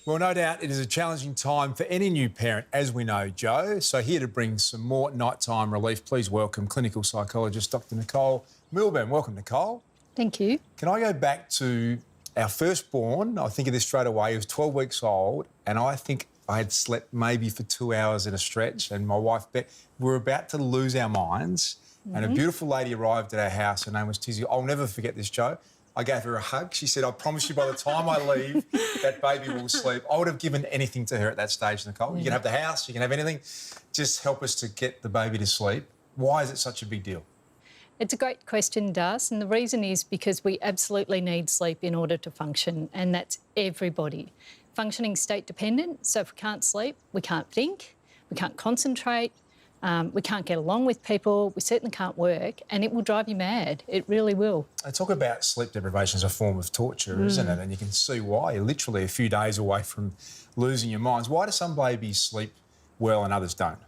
Well, no doubt it is a challenging time for any new parent, as we know, Jo. So here to bring some more nighttime relief, please welcome clinical psychologist Dr Nicole Milburn. Welcome, Nicole. Thank you. Can I go back to our firstborn? I think of this straight away. He was 12 weeks old, and I think I had slept maybe for 2 hours in a stretch, and my wife, we were about to lose our minds, and a beautiful lady arrived at our house. Her name was Tizzy. I'll never forget this, Jo. I gave her a hug. She said, I promise you by the time I leave, that baby will sleep. I would have given anything to her at that stage, Nicole. You can have the house, you can have anything. Just help us to get the baby to sleep. Why is it such a big deal? It's a great question, Das, and the reason is because we absolutely need sleep in order to function, and that's everybody. Functioning state dependent, so if we can't sleep, we can't think, we can't concentrate, we can't get along with people, we certainly can't work, and it will drive you mad. It really will. They talk about sleep deprivation as a form of torture, isn't it? And you can see why. You're literally a few days away from losing your minds. Why do some babies sleep well and others don't?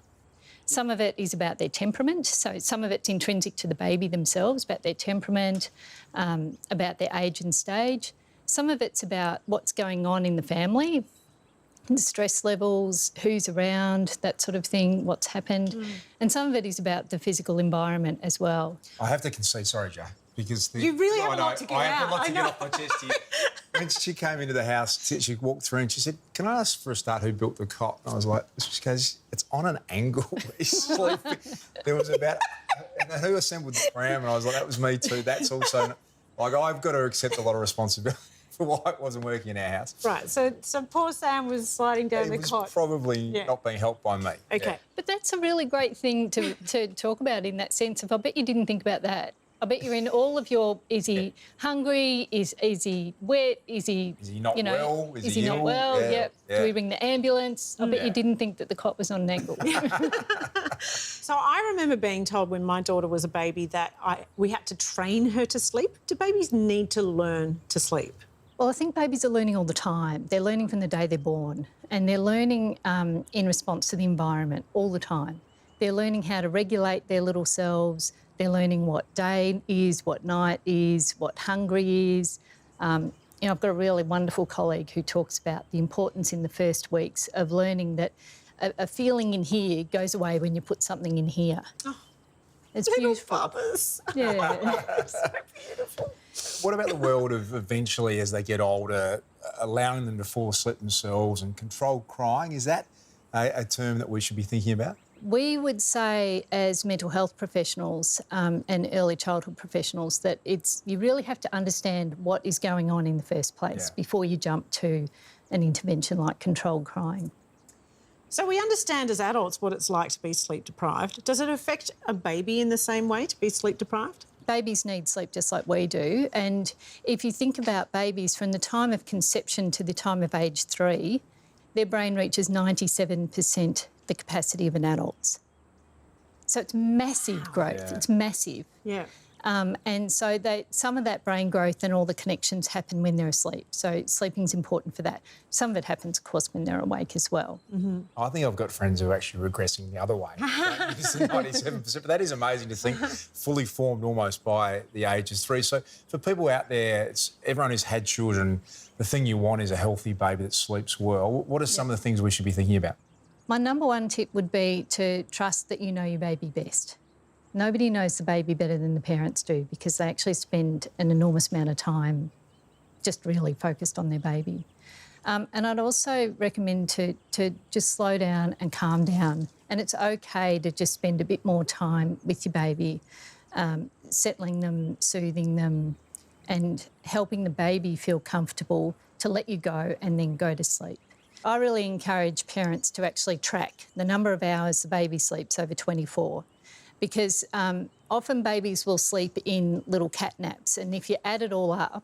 Some of it is about their temperament, so some of it's intrinsic to the baby themselves, about their temperament, about their age and stage. Some of it's about what's going on in the family, the stress levels, who's around, that sort of thing, what's happened. And some of it is about the physical environment as well. I have to concede, sorry, Jo, because... You really have a lot to get out. I have a lot to get off my chest here. When she came into the house, she walked through and she said, can I ask for a start who built the cot? And I was like, she goes, it's on an angle. He's sleeping. There was about... And who assembled the pram? And I was like, that was me too. That's also... Like, I've got to accept a lot of responsibility for why it wasn't working in our house. Right, so poor Sam was sliding down the cot. Probably not being helped by me. OK. Yeah. But that's a really great thing to talk about in that sense of, I bet you didn't think about that. I bet you're in all of your, is he hungry, is he wet, is he not well, is he not well, do we ring the ambulance? I bet you didn't think that the cot was on an angle. So I remember being told when my daughter was a baby that we had to train her to sleep. Do babies need to learn to sleep? Well, I think babies are learning all the time. They're learning from the day they're born, and they're learning in response to the environment all the time. They're learning how to regulate their little selves. They're learning what day is, what night is, what hungry is. I've got a really wonderful colleague who talks about the importance in the first weeks of learning that a feeling in here goes away when you put something in here. Oh, it's little beautiful. Bubbers. Yeah. It's so beautiful. What about the world of eventually, as they get older, allowing them to fall asleep themselves and controlled crying? Is that a term that we should be thinking about? We would say as mental health professionals and early childhood professionals that you really have to understand what is going on in the first place before you jump to an intervention like controlled crying. So we understand as adults what it's like to be sleep deprived. Does it affect a baby in the same way to be sleep deprived? Babies need sleep just like we do, and if you think about babies from the time of conception to the time of age 3, their brain reaches 97% the capacity of an adult's. So it's massive growth. It's massive. Yeah. And so some of that brain growth and all the connections happen when they're asleep. So sleeping's important for that. Some of it happens, of course, when they're awake as well. I think I've got friends who are actually regressing the other way. 97%, but that is amazing to think, fully formed almost by the age of 3. So for people out there, everyone who's had children, the thing you want is a healthy baby that sleeps well. What are some of the things we should be thinking about? My number one tip would be to trust that you know your baby best. Nobody knows the baby better than the parents do because they actually spend an enormous amount of time just really focused on their baby. And I'd also recommend to just slow down and calm down. And it's okay to just spend a bit more time with your baby, settling them, soothing them, and helping the baby feel comfortable to let you go and then go to sleep. I really encourage parents to actually track the number of hours the baby sleeps over 24. Because often babies will sleep in little cat naps, and if you add it all up,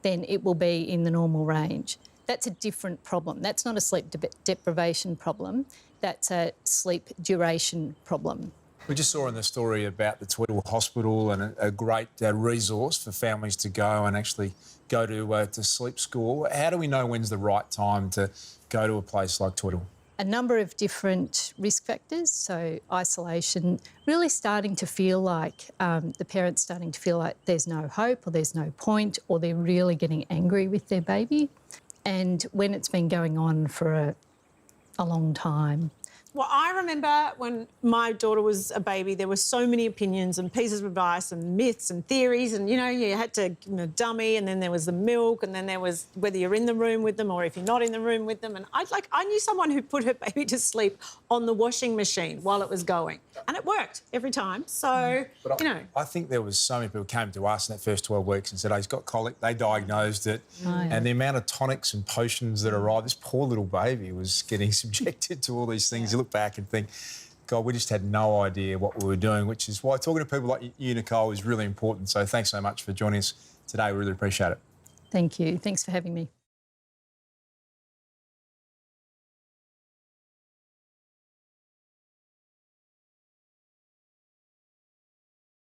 then it will be in the normal range. That's a different problem. That's not a sleep deprivation problem. That's a sleep duration problem. We just saw in the story about the Tweedle Hospital and a great resource for families to go and actually go to sleep school. How do we know when's the right time to go to a place like Tweedle? A number of different risk factors, so isolation, really starting to feel like the parents starting to feel like there's no hope or there's no point or they're really getting angry with their baby. And when it's been going on for a long time. Well, I remember when my daughter was a baby, there were so many opinions and pieces of advice and myths and theories, and, you know, you had to give them a dummy, and then there was the milk, and then there was whether you're in the room with them or if you're not in the room with them. And I knew someone who put her baby to sleep on the washing machine while it was going, and it worked every time. So, But you know. I think there was so many people came to us in that first 12 weeks and said, oh, he's got colic. They diagnosed it. And the amount of tonics and potions that arrived, this poor little baby was getting subjected to all these things. You look back and think, God, we just had no idea what we were doing, which is why talking to people like you, Nicole, is really important. So thanks so much for joining us today. We really appreciate it. Thank you. Thanks for having me.